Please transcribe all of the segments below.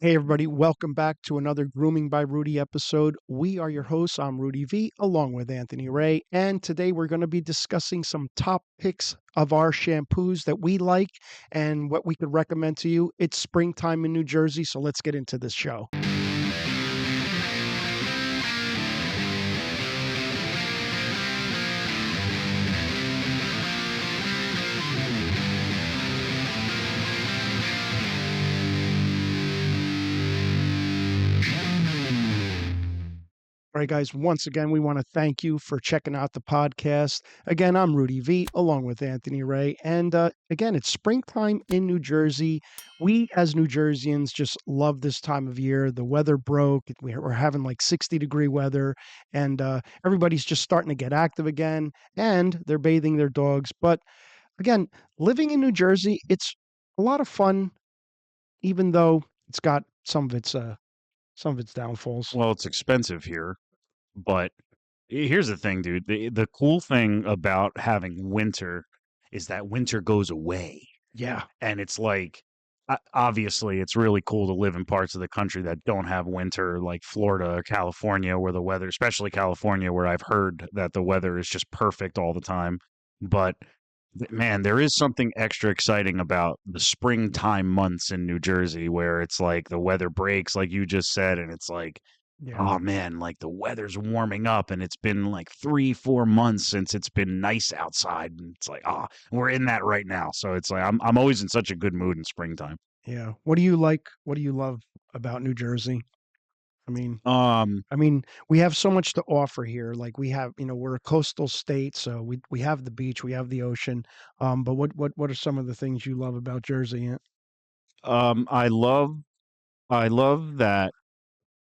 Hey, everybody, welcome back to another Grooming by Rudy episode. We are your hosts. I'm Rudy V, along with Anthony Ray. And today we're going to be discussing some top picks of our shampoos that we like and what we could recommend to you. It's springtime in New Jersey, so let's get into this show. All right, guys, once again, we want to thank you for checking out the podcast. Again, I'm Rudy V, along with Anthony Ray. And again, it's springtime in New Jersey. We, as New Jerseyans, just love this time of year. The weather broke. We're having like 60-degree weather, and everybody's just starting to get active again, and they're bathing their dogs. But again, living in New Jersey, it's a lot of fun, even though it's got some of its downfalls. Well, it's expensive here, but here's the thing, dude. The cool thing about having winter is that winter goes away. Yeah. And it's like, obviously, it's really cool to live in parts of the country that don't have winter, like Florida or California, where the weather, especially California, where I've heard that the weather is just perfect all the time. But man, there is something extra exciting about the springtime months in New Jersey where it's like the weather breaks, like you just said, and it's like, Yeah. oh man, like the weather's warming up and it's been like 3, 4 months since it's been nice outside. And it's like, we're in that right now. So it's like I'm always in such a good mood in springtime. Yeah. What do you like? What do you love about New Jersey? I mean, Um, we have so much to offer here. Like we have, we're a coastal state, so we have the beach, we have the ocean. But what are some of the things you love about Jersey? I love that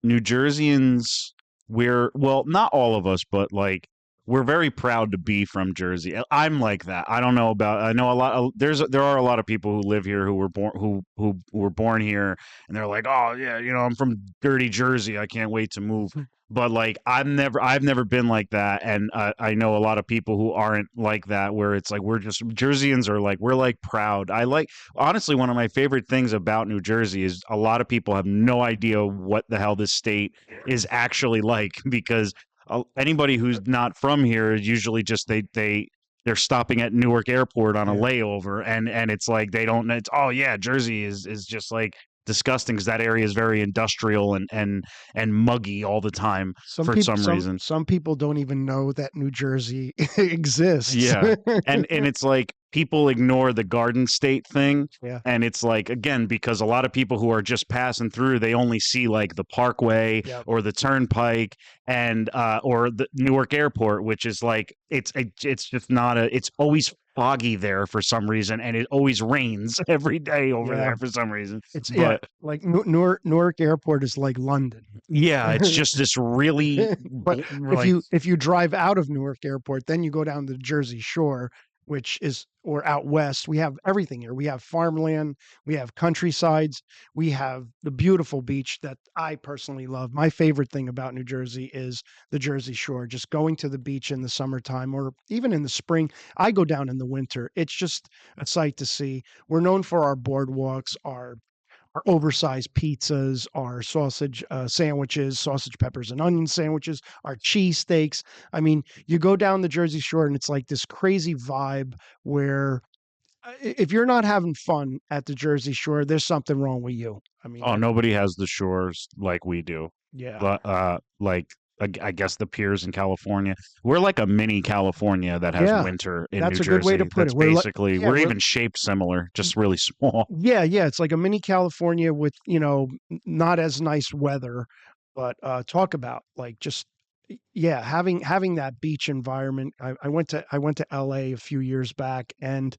New Jerseyans, well, not all of us, but like we're very proud to be from Jersey. I'm like that. I don't know about. I know a lot. There are a lot of people who live here who were born who were born here, and they're like, oh yeah, I'm from dirty Jersey. I can't wait to move. But like I've never been like that, and I know a lot of people who aren't like that. Where it's like we're just Jerseyans are like we're like proud. Honestly, one of my favorite things about New Jersey is a lot of people have no idea what the hell this state is actually like because anybody who's not from here is usually just they're stopping at Newark Airport on a layover and it's like they don't it's oh yeah, Jersey is just like disgusting because that area is very industrial and muggy all the time some reason. Some people don't even know that New Jersey exists. Yeah. And it's like people ignore the Garden State thing. Yeah. And it's like, again, because a lot of people who are just passing through, they only see like the Parkway or the Turnpike and or the Newark Airport, which is like it's just not it's always foggy there for some reason, and it always rains every day over there for some reason. Like Newark Airport is like London. Yeah, it's just this really. But if you drive out of Newark Airport, then you go down the Jersey Shore, or out west, we have everything here. We have farmland, we have countrysides, we have the beautiful beach that I personally love. My favorite thing about New Jersey is the Jersey Shore, just going to the beach in the summertime or even in the spring. I go down in the winter. It's just a sight to see. We're known for our boardwalks, our oversized pizzas, our sausage sandwiches, sausage, peppers, and onion sandwiches, our cheesesteaks. I mean, you go down the Jersey Shore and it's like this crazy vibe where if you're not having fun at the Jersey Shore, there's something wrong with you. I mean, nobody has the shores like we do. Yeah. But I guess the piers in California. We're like a mini California that has winter in New Jersey. That's a good way to put it. We're even shaped similar, just really small. Yeah, it's like a mini California with, not as nice weather, but talk about like just having that beach environment. I went to LA a few years back and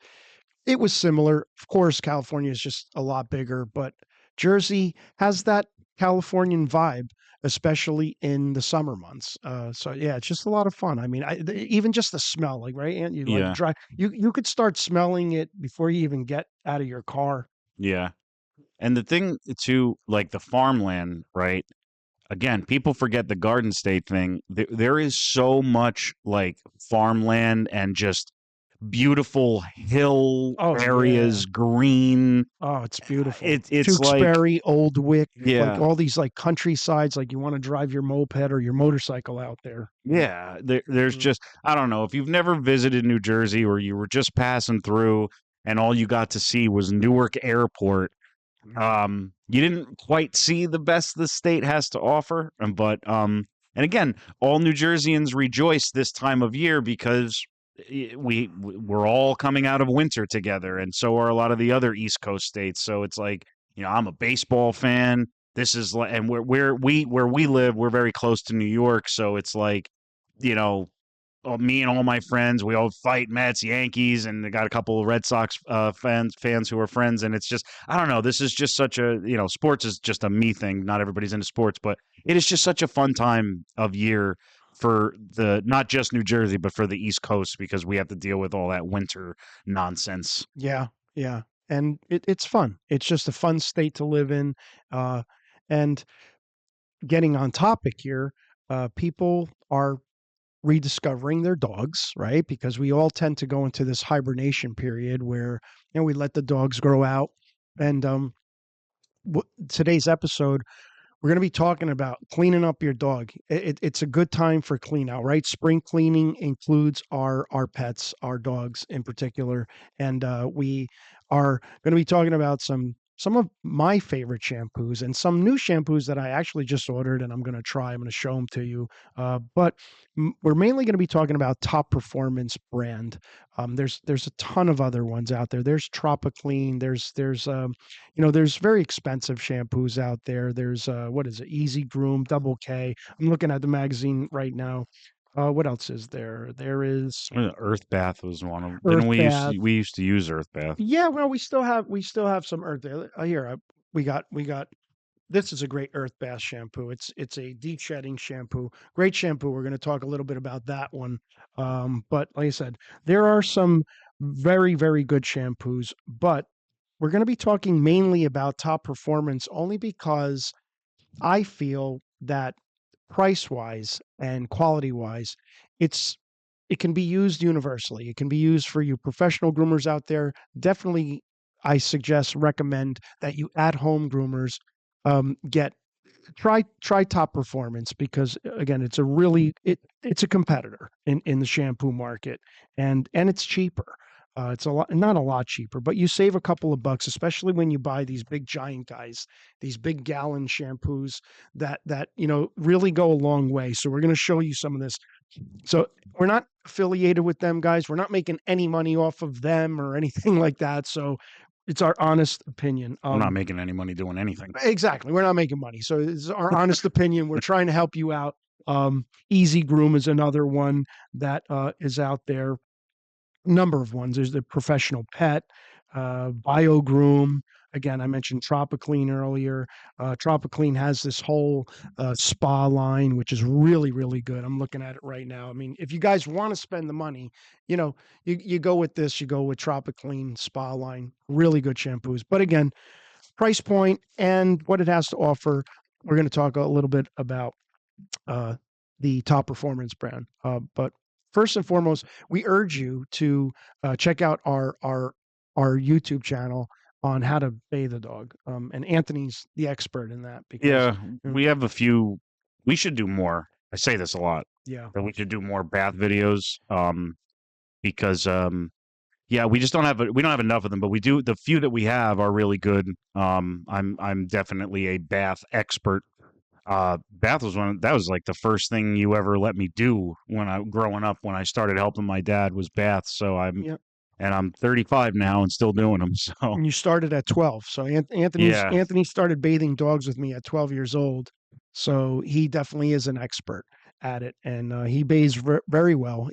it was similar. Of course, California is just a lot bigger, but Jersey has that Californian vibe, especially in the summer months. So yeah, it's just a lot of fun. I mean, even just the smell, like, right, and you like drive, you could start smelling it before you even get out of your car. Yeah, and the thing too, like the farmland, right? Again, people forget the Garden State thing. There is so much like farmland and just beautiful hill Oh yeah. areas, green. Oh, it's beautiful. It's like, Tewksbury, Oldwick, like yeah, all these like countrysides, like you want to drive your moped or your motorcycle out there. yeah. There's Mm. just, I don't know, if you've never visited New Jersey or you were just passing through and all you got to see was Newark Airport, you didn't quite see the best the state has to offer. And again, all New Jerseyans rejoice this time of year because we're all coming out of winter together, and so are a lot of the other East Coast states. So it's like, I'm a baseball fan. This is like, and where we live, we're very close to New York, so it's like, you know, me and all my friends, we all fight Mets, Yankees, and they got a couple of Red Sox fans who are friends. And it's just, I don't know. This is just such a, sports is just a me thing. Not everybody's into sports, but it is just such a fun time of year for the not just New Jersey, but for the East Coast, because we have to deal with all that winter nonsense. Yeah, yeah. And it's fun. It's just a fun state to live in. Uh, and getting on topic here, people are rediscovering their dogs, right? Because we all tend to go into this hibernation period where we let the dogs grow out. And today's episode, we're going to be talking about cleaning up your dog. It's a good time for clean out, right? Spring cleaning includes our pets, our dogs in particular, and we are going to be talking about some of my favorite shampoos and some new shampoos that I actually just ordered and I'm going to try. I'm going to show them to you. But we're mainly going to be talking about Top Performance brand. There's a ton of other ones out there. There's Tropiclean. There's very expensive shampoos out there. There's what is it? Easy Groom, Double K. I'm looking at the magazine right now. What else is there? There is Earth Bath was one of them. Earth Didn't Bath. we used to use Earth Bath? Yeah, well, we still have some Earth there. Here, we got. This is a great Earth Bath shampoo. It's a deep shedding shampoo. Great shampoo. We're going to talk a little bit about that one. But like I said, there are some very, very good shampoos, but we're going to be talking mainly about Top Performance only because I feel that price wise and quality wise, it can be used universally. It can be used for you professional groomers out there. Definitely, I suggest recommend that you at home groomers get try Top Performance because again, it's a competitor in the shampoo market and it's cheaper. It's a lot, not a lot cheaper, but you save a couple of bucks, especially when you buy these big giant guys, these big gallon shampoos that really go a long way. So we're going to show you some of this. So we're not affiliated with them, guys. We're not making any money off of them or anything like that. So it's our honest opinion. We're not making any money doing anything. Exactly. We're not making money. So this is our honest opinion. We're trying to help you out. Easy Groom is another one that is out there. Number of ones. There's the Professional Pet, Bio Groom. Again, I mentioned Tropiclean earlier. Tropiclean has this whole spa line, which is really, really good. I'm looking at it right now. I mean, if you guys want to spend the money, you go with this. You go with Tropiclean spa line. Really good shampoos. But again, price point and what it has to offer. We're going to talk a little bit about the Top Performance brand. But first and foremost, we urge you to check out our YouTube channel on how to bathe a dog. And Anthony's the expert in that because Yeah, we have a few. We should do more. I say this a lot, yeah, but we should do more bath videos. Because yeah, we just we don't have enough of them, but we do. The few that we have are really good. I'm definitely a bath expert. Bath was that was like the first thing you ever let me do growing up when I started helping my dad was baths. So yeah. and I'm 35 now and still doing them. So And you started at 12. So yeah, Anthony started bathing dogs with me at 12 years old. So he definitely is an expert at it, and he bathes very well.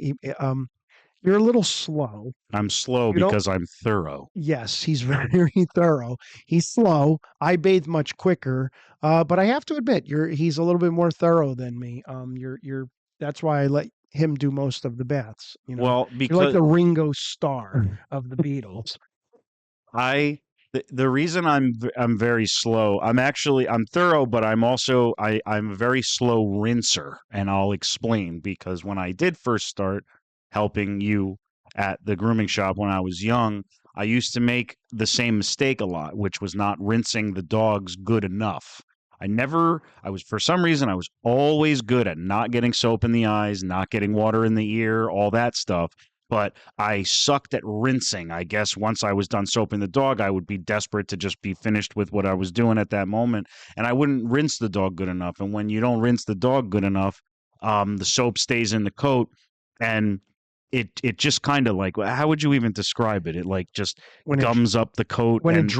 You're a little slow. I'm slow You don't because I'm thorough. Yes, he's very thorough. He's slow. I bathe much quicker, but I have to admit, he's a little bit more thorough than me. You're that's why I let him do most of the baths. Well, You're like because the Ringo Starr of the Beatles. the reason I'm very slow. I'm thorough, but I'm a very slow rinser, and I'll explain because when I did first start helping you at the grooming shop when I was young, I used to make the same mistake a lot, which was not rinsing the dogs good enough. For some reason, I was always good at not getting soap in the eyes, not getting water in the ear, all that stuff. But I sucked at rinsing. I guess once I was done soaping the dog, I would be desperate to just be finished with what I was doing at that moment. And I wouldn't rinse the dog good enough. And when you don't rinse the dog good enough, the soap stays in the coat and it just kind of like, how would you even describe it? It like just When it gums up the coat when and it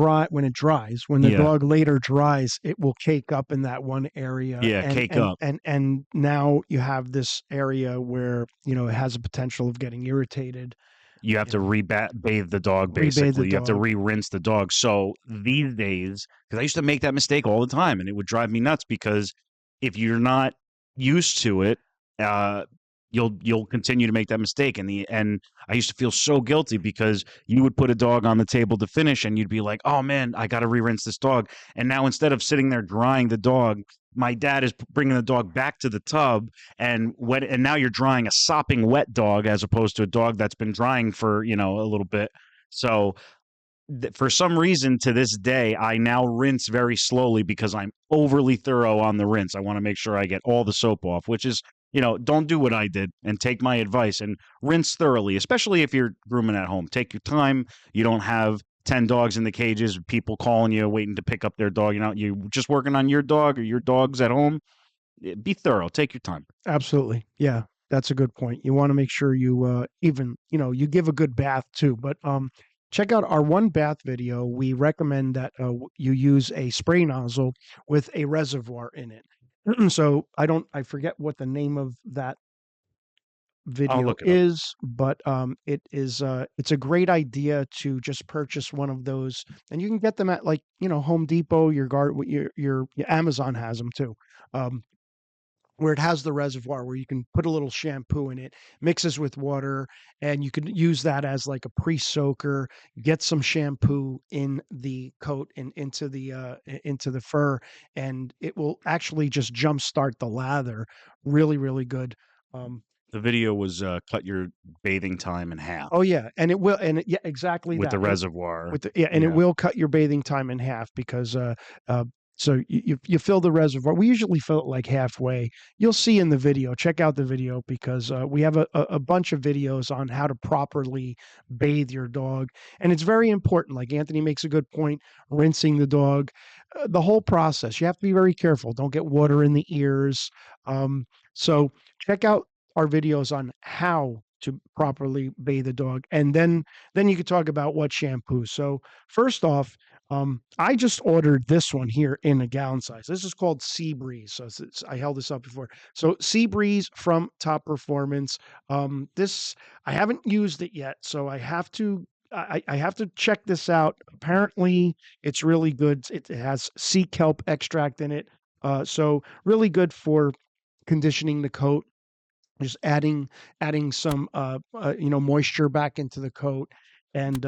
dries, when the yeah, dog later dries, it will cake up in that one area, yeah, cake up. and now you have this area where, it has a potential of getting irritated. You have to bathe the dog, Rebathe the basically. You have to dog. re-rinse the dog. So these days, because I used to make that mistake all the time, and it would drive me nuts because if you're not used to it, uh, you'll continue to make that mistake. And I used to feel so guilty because you would put a dog on the table to finish, and you'd be like, "Oh man, I got to re-rinse this dog." And now instead of sitting there drying the dog, my dad is bringing the dog back to the tub and now you're drying a sopping wet dog as opposed to a dog that's been drying for a little bit. So for some reason to this day I now rinse very slowly because I'm overly thorough on the rinse. I want to make sure I get all the soap off, which is don't do what I did and take my advice and rinse thoroughly, especially if you're grooming at home. Take your time. You don't have 10 dogs in the cages, people calling you waiting to pick up their dog. You're just working on your dog or your dogs at home. Be thorough. Take your time. Absolutely. Yeah, that's a good point. You want to make sure you even, you give a good bath too. But check out our one bath video. We recommend that you use a spray nozzle with a reservoir in it. So I forget what the name of that I'll video look it up. is, but it's a great idea to just purchase one of those, and you can get them at, like, Home Depot, your Amazon has them too. Um, where it has the reservoir where you can put a little shampoo in it, mixes with water, and you can use that as like a pre-soaker. Get some shampoo in the coat and into the fur, and it will actually just jumpstart the lather. Really, really good. Um, The video was cut your bathing time in half oh yeah, and it will, and yeah, exactly with the that. reservoir. And it Yeah. will cut your bathing time in half because uh so you fill the reservoir. We usually fill it like halfway. You'll see in the video. Check out the video because we have a bunch of videos on how to properly bathe your dog, and it's very important. Like Anthony makes a good point, rinsing the dog, the whole process. You have to be very careful. Don't get water in the ears. So check out our videos on how to properly bathe a dog, and then you could talk about what shampoo. So first off, I just ordered this one here in a gallon size. This is called Sea Breeze. So I held this up before. So Sea Breeze from Top Performance. This I haven't used it yet, so I have to check this out. Apparently, it's really good. It has sea kelp extract in it, so really good for conditioning the coat, just adding some moisture back into the coat, and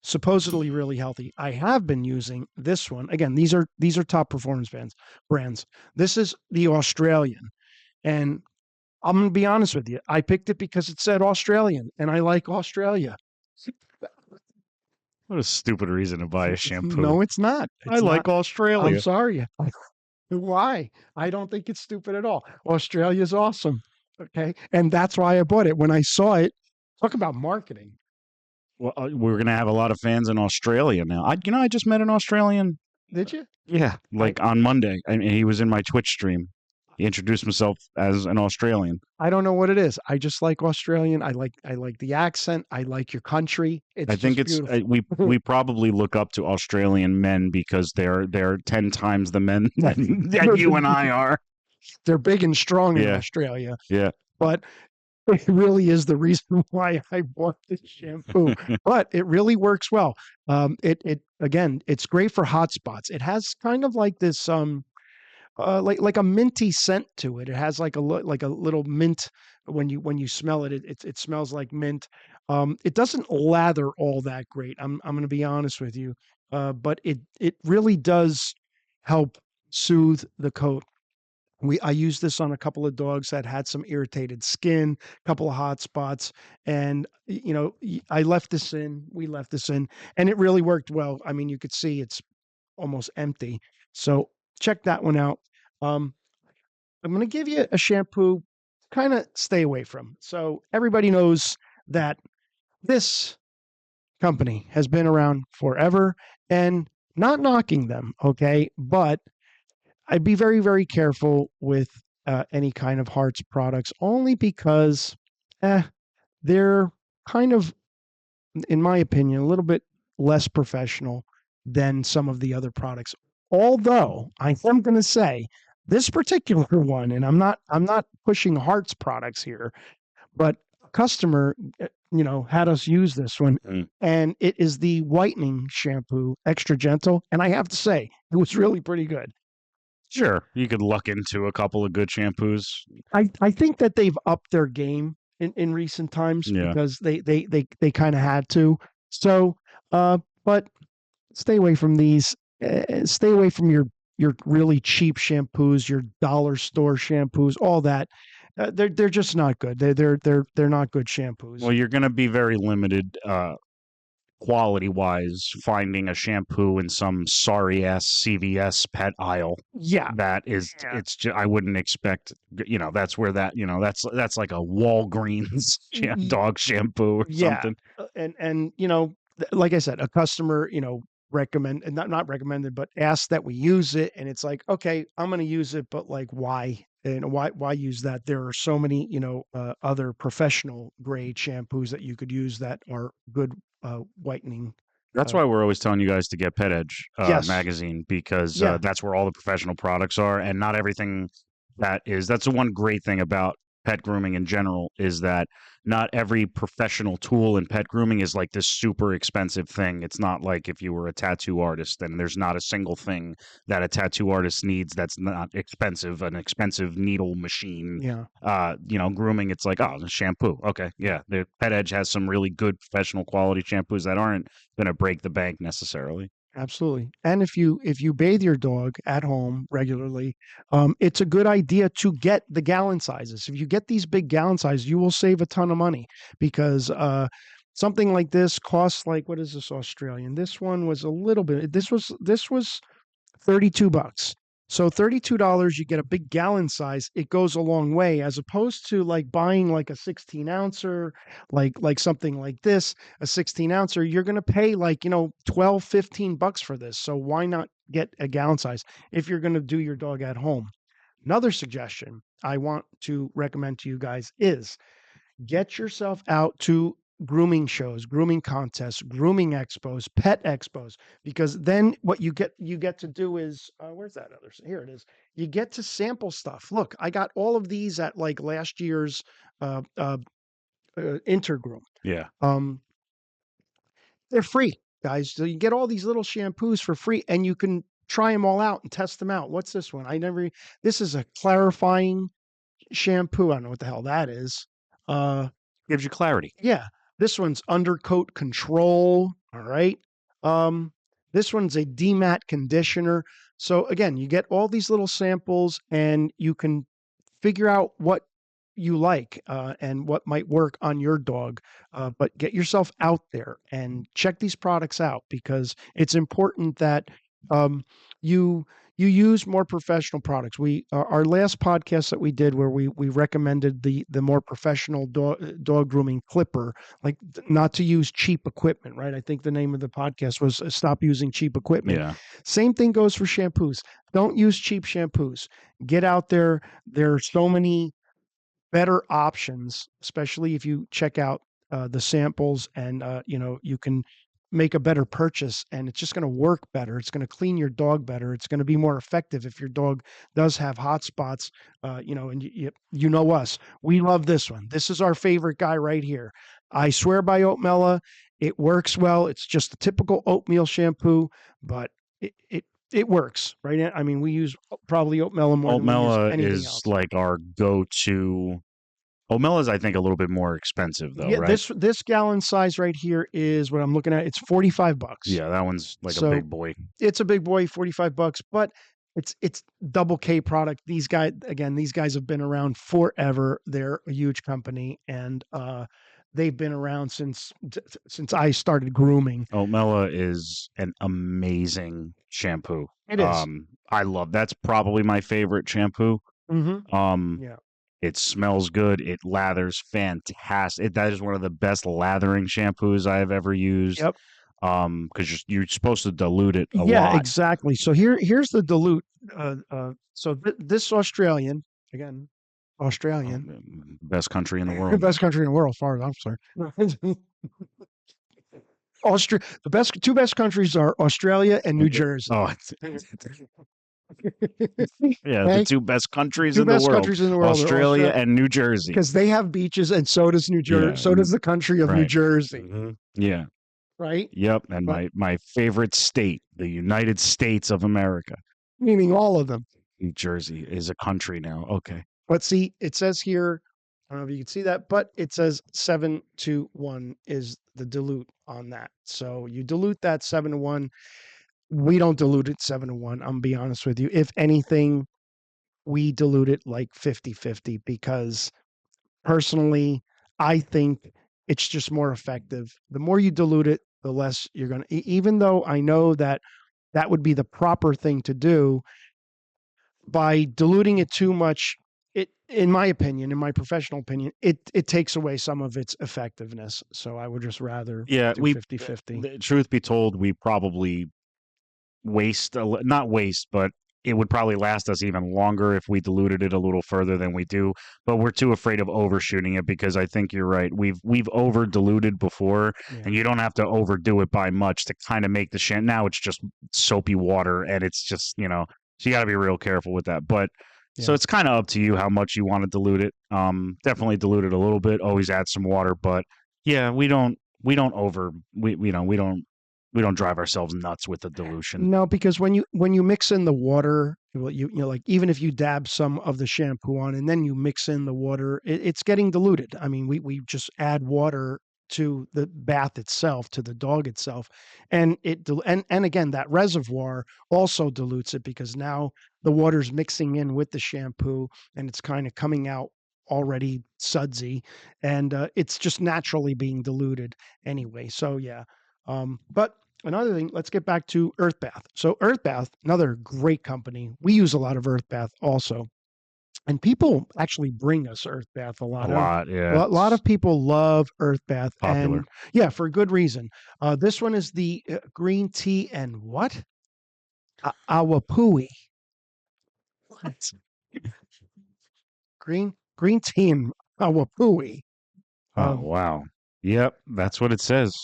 supposedly really healthy. I have been using this one. Again, these are Top Performance brands. This is the Australian, and I'm gonna be honest with you. I picked it because it said Australian, and I like Australia. What a stupid reason to buy a shampoo. No, it's not. I It's not. like I'm Australia. sorry. Why? I don't think it's stupid at all. Australia's awesome. Okay. And that's why I bought it. When I saw it, talk about marketing. Well, we're gonna have a lot of fans in Australia now. I just met an Australian. Did you? Yeah, I, like on Monday, and he was in my Twitch stream. He introduced himself as an Australian. I don't know what it is. I just like Australian. I like the accent. I like your country. I It's think just it's beautiful. we probably look up to Australian men because they're 10 times the men that you and I are. They're big and strong in Yeah, Australia, yeah. but it really is the reason why I bought this shampoo. But it really works well. It again, it's great for hot spots. It has kind of like this like a minty scent to it. It has like like a little mint when you smell it. It smells like mint. It doesn't lather all that great. I'm going to be honest with you, but it really does help soothe the coat. I used this on a couple of dogs that had some irritated skin, a couple of hot spots, and I left this in. We left this in, and it really worked well. I mean, you could see it's almost empty. So check that one out. Um, I'm going to give you a shampoo, kind of stay away from. So everybody knows that this company has been around forever, and not knocking them, okay, but I'd be very, very careful with any kind of Hearts products, only because they're kind of, in my opinion, a little bit less professional than some of the other products. Although I am going to say this particular one, and I'm not pushing Hearts products here, but a customer, had us use this one, and it is the whitening shampoo, extra gentle, and I have to say it was really pretty good. Sure, you could luck into a couple of good shampoos. I think that they've upped their game in recent times Yeah. because they kind of had to. So, but stay away from these. Stay away from your really cheap shampoos, your dollar store shampoos, all that. They're just not good. They're not good shampoos. Well, you're going to be very limited quality wise finding a shampoo in some sorry ass CVS pet aisle. Yeah, That is, it's just, I wouldn't expect, that's where that's like a Walgreens dog shampoo or something. And like I said, a customer, recommend, and not recommended, but asked that we use it, and it's like, okay, I'm going to use it, but like, why? And why use that? There are so many, other professional grade shampoos that you could use that are good whitening. That's why we're always telling you guys to get Pet Edge Yes. magazine, because Yeah. that's where all the professional products are, and not everything that's the one great thing about pet grooming in general, is that not every professional tool in pet grooming is like this super expensive thing. It's not like if you were a tattoo artist, and there's not a single thing that a tattoo artist needs that's not expensive, an expensive needle machine. Yeah. Grooming, it's like, oh, the shampoo. Okay, yeah. The Pet Edge has some really good professional quality shampoos that aren't going to break the bank necessarily. Absolutely. And if you bathe your dog at home regularly, it's a good idea to get the gallon sizes. If you get these big gallon sizes, you will save a ton of money, because something like this costs, like, what is this, Australian? This one was a little bit. This was $32. So $32, you get a big gallon size. It goes a long way, as opposed to like buying like a 16 ouncer, like something like this, a 16 ouncer. You're going to pay like, 12, $15 for this. So why not get a gallon size if you're going to do your dog at home? Another suggestion I want to recommend to you guys is get yourself out to grooming shows, grooming contests, grooming expos, pet expos, because then what you get to do is, where's that other? Here it is. You get to sample stuff. Look, I got all of these at like last year's uh, uh, Intergroom. Yeah. They're free, guys. So you get all these little shampoos for free, and you can try them all out and test them out. What's this one? This is a clarifying shampoo. I don't know what the hell that is. Gives you clarity. Yeah, this one's undercoat control. All right. This one's a demat conditioner. So again, you get all these little samples, and you can figure out what you like, and what might work on your dog. But get yourself out there and check these products out, because it's important that you use more professional products. Our last podcast that we did, where we recommended the more professional dog grooming clipper, like not to use cheap equipment, right? I think the name of the podcast was Stop Using Cheap Equipment. Yeah. Same thing goes for shampoos. Don't use cheap shampoos. Get out there. There are so many better options, especially if you check out the samples, and you can make a better purchase, and it's just going to work better. It's going to clean your dog better. It's going to be more effective if your dog does have hot spots. And you know us, we love this one. This is our favorite guy right here. I swear by Oatmella. It works well. It's just a typical oatmeal shampoo, but it works, right? I mean, we use probably Oatmella more than we use Oatmella anything is else. like our go-to. Oatmella is, I think, a little bit more expensive, though, Yeah, right? this gallon size right here is what I'm looking at. It's $45. Yeah, that one's like So a big boy. it's a big boy, $45. But It's double K product. These guys have been around forever. They're a huge company, and they've been around since I started grooming. Oatmela is an amazing shampoo. It is. I love that's probably my favorite shampoo. Mm-hmm. Um, Yeah. it smells good. It lathers fantastic. That is one of the best lathering shampoos I have ever used. Yep. Because you're supposed to dilute it a Yeah, lot. exactly. So here's the dilute. This Australian, again, Australian, Best country in the world. best country in the world, as far as I'm concerned. Two best countries are Australia and New Jersey. Oh, yeah, the Okay? two best countries Two in the best world, countries in the world are Australia Australia, and New Jersey. because they have beaches, and so does New Jersey. Yeah, So does the country of New right. Jersey, Yeah. right? Yep. And But my favorite state, the United States of America. meaning all of them. New Jersey is a country now. Okay. But see, it says here, I don't know if you can see that, but it says 7-1 is the dilute on that. So you dilute that 7-1. We don't dilute it 7-1. I'm gonna be honest with you. If anything, we dilute it like 50-50, because personally, I think it's just more effective. The more you dilute it, the less you're going to, even though I know that that would be the proper thing to do, by diluting it too much, in my opinion, in my professional opinion, it takes away some of its effectiveness. So I would just rather Yeah, do 50-50. truth be told, we probably not waste, but it would probably last us even longer if we diluted it a little further than we do. But we're too afraid of overshooting it, because I think you're right. We've over diluted before, Yeah. and you don't have to overdo it by much to kind of make the shampoo. Now it's just soapy water, and it's just so you got to be real careful with that. But so Yeah. it's kind of up to you how much you want to dilute it. Definitely dilute it a little bit. Always add some water, but yeah, we don't over we don't drive ourselves nuts with the dilution. No, because when you mix in the water, well, like, even if you dab some of the shampoo on and then you mix in the water, it's getting diluted. I mean, we just add water to the bath itself, to the dog itself, and and again, that reservoir also dilutes it, because now the water's mixing in with the shampoo, and it's kind of coming out already sudsy, and it's just naturally being diluted anyway. So yeah. But another thing, let's get back to Earth Bath. So Earth Bath, another great company. We use a lot of Earth Bath also. And people actually bring us Earth Bath a lot. A lot, yeah. A lot of people love Earth Bath. Popular. And yeah, for good reason. This one is the green tea and what? Awapui. What? Green tea and awapui. Oh wow. Yep, that's what it says.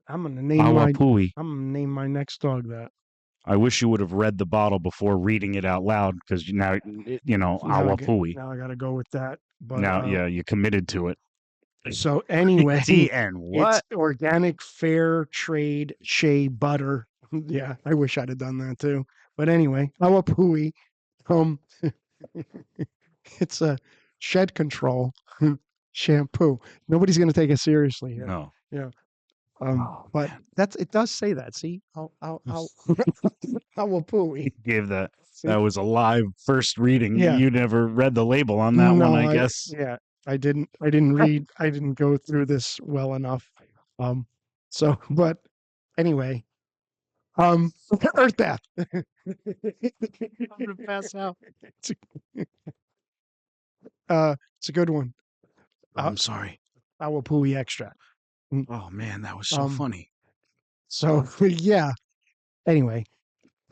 I'm gonna name Awapui. my next dog that. I wish you would have read the bottle before reading it out loud, because now Awapui. Now I got to go with that. But Now, yeah, you committed to it. So anyway, Tea and what? it's organic, fair trade shea butter. Yeah, I wish I'd have done that too. But anyway, Awapui, it's a shed control shampoo. Nobody's going to take it seriously here. No. Yeah. Oh, But man. it does say that. See, Awapui. Gave that. See? That was a live first reading. Yeah. You never read the label on that one, I guess. Yeah, I didn't read. I didn't go through this well enough. So, but anyway, Earth Bath. I'm gonna pass out. It's a good one. I'm sorry. Awapui extract. Oh man, that was so funny. So yeah. Anyway,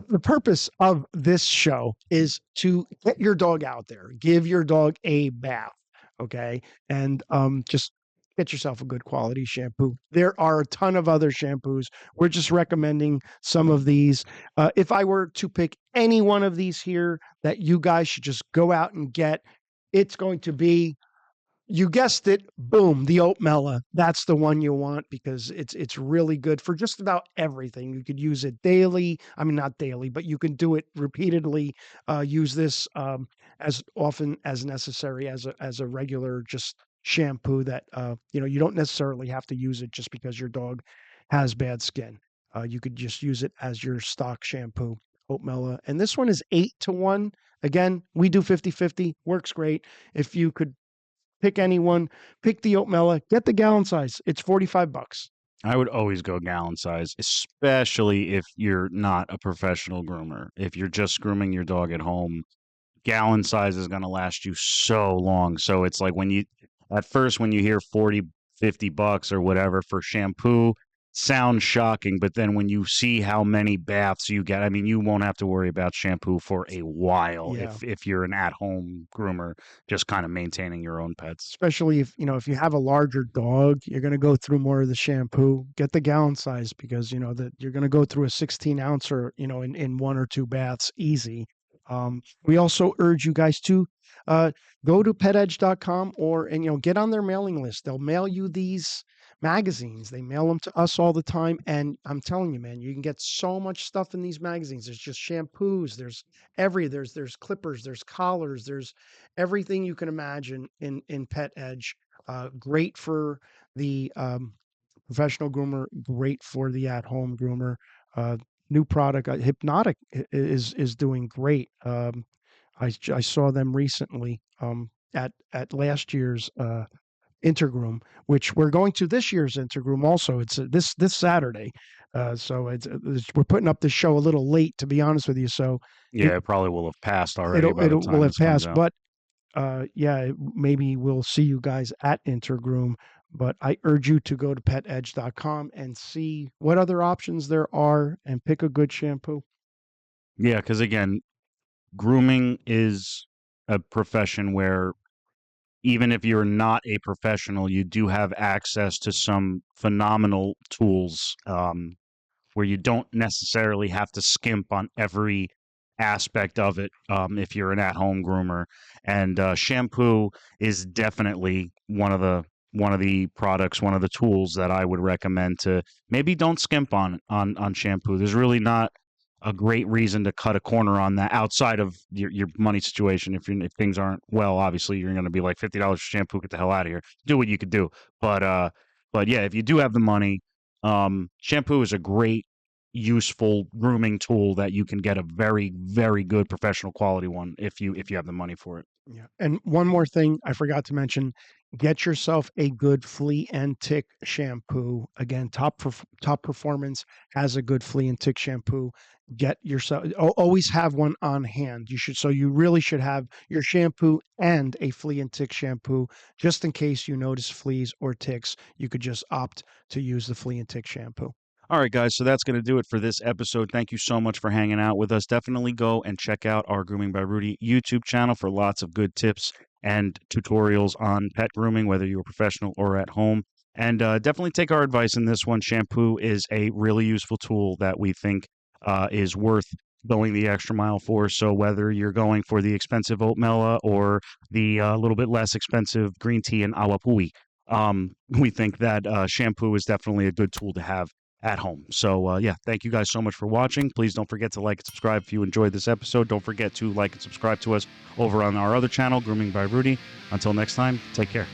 the purpose of this show is to get your dog out there, give your dog a bath, okay, and just get yourself a good quality shampoo. There are a ton of other shampoos. We're just recommending some of these. If I were to pick any one of these here that you guys should just go out and get, it's going to be, you guessed it, boom, the Oatmela. That's the one you want, because it's really good for just about everything. You could use it daily. I mean, not daily, but you can do it repeatedly. Use this as often as necessary as a regular just shampoo that you don't necessarily have to use it just because your dog has bad skin. You could just use it as your stock shampoo Oatmela. And this one is 8-1. Again, we do 50-50. Works great. If you could pick anyone, pick the Oatmela, get the gallon size. It's $45. I would always go gallon size, especially if you're not a professional groomer. If you're just grooming your dog at home, gallon size is going to last you so long. So it's like at first, when you hear 40, $50 or whatever for shampoo, sounds shocking. But then when you see how many baths you get, I mean, you won't have to worry about shampoo for a while Yeah. if you're an at-home groomer, just kind of maintaining your own pets. Especially if you have a larger dog, you're going to go through more of the shampoo. Get the gallon size because that you're going to go through a 16 ouncer, in 1 or 2 baths easy. We also urge you guys to go to petedge.com and get on their mailing list. They'll mail you these magazines. They mail them to us all the time. And I'm telling you, man, you can get so much stuff in these magazines. There's just shampoos. There's clippers, there's collars, there's everything you can imagine in Pet Edge. Great for the professional groomer, great for the at-home groomer. New product, Hypnotic is doing great. I saw them recently at last year's Intergroom, which we're going to this year's Intergroom also. It's this Saturday, so we're putting up this show a little late, to be honest with you. So Yeah, it probably will have passed already by the it time will have this comes passed, out. but maybe we'll see you guys at Intergroom. But I urge you to go to petedge.com and see what other options there are and pick a good shampoo. Yeah, because again, grooming is a profession where even if you're not a professional, you do have access to some phenomenal tools where you don't necessarily have to skimp on every aspect of it if you're an at-home groomer. And shampoo is definitely one of the products, one of the tools that I would recommend to maybe don't skimp on shampoo. There's really not a great reason to cut a corner on that outside of your money situation. If things aren't well, obviously you're going to be like $50 for shampoo. Get the hell out of here. Do what you could do. But yeah, if you do have the money, shampoo is a great, useful grooming tool that you can get a very, very good professional quality one if you have the money for it. Yeah. And one more thing I forgot to mention, get yourself a good flea and tick shampoo. Again, top performance has a good flea and tick shampoo. Get yourself always have one on hand. You really should have your shampoo and a flea and tick shampoo just in case you notice fleas or ticks. You could just opt to use the flea and tick shampoo. All right, guys. So that's going to do it for this episode. Thank you so much for hanging out with us. Definitely go and check out our Grooming by Rudy YouTube channel for lots of good tips and tutorials on pet grooming, whether you're a professional or at home. And definitely take our advice in this one. Shampoo is a really useful tool that we think is worth going the extra mile for. So whether you're going for the expensive Oatmela or the little bit less expensive green tea and awapui, we think that shampoo is definitely a good tool to have at home. So, yeah, thank you guys so much for watching. Please don't forget to like and subscribe if you enjoyed this episode. Don't forget to like and subscribe to us over on our other channel, Grooming by Rudy. Until next time, take care.